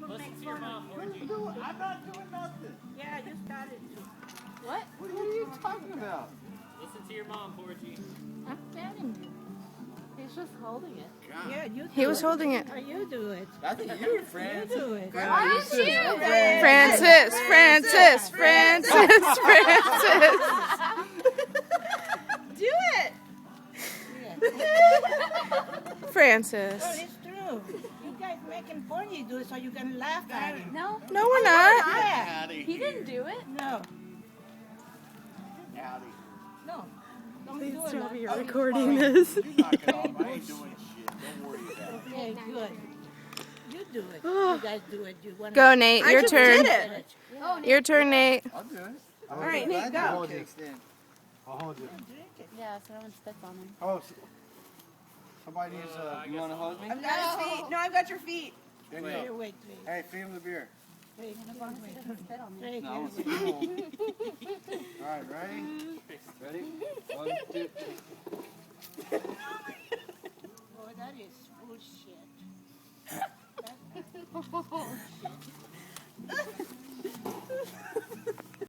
Listen to your mom, Orgy. I'm not doing nothing. Yeah, you started to. What? What are you talking about? Listen to your mom, Orgy. I'm petting you. He's just holding it. Yeah, you do He was it. holding it. Oh, you do it. I think you, You Francis. do it. Why didn't you? Francis, Francis, Francis, Francis. Do it. Francis. Oh, it's true. You guys making Porgy do it so you can laugh at him. No, No, we're not. Yeah. he didn't do it. No. Howdy. No. Don't do it. Tell me you're Oh, recording this. You knock it off. I ain't doing shit. Don't worry about it. Okay, good. You do it. You guys do it. You want Go, Nate. Your turn. Your turn, Nate. I'll do it. All right, Nate, go. I'll hold you. Drink it. Yeah, so no one spits on him. Oh, somebody needs, you want to hold me? I've got his feet. No, I've got your feet. There you Here, go. wait, please. Hey, feed him the beer. Wait, As long as he doesn't spit on me. wait, No, wait, it's wait. cool. All right, ready? Ready? 1, 2, 3. Oh, that is bullshit.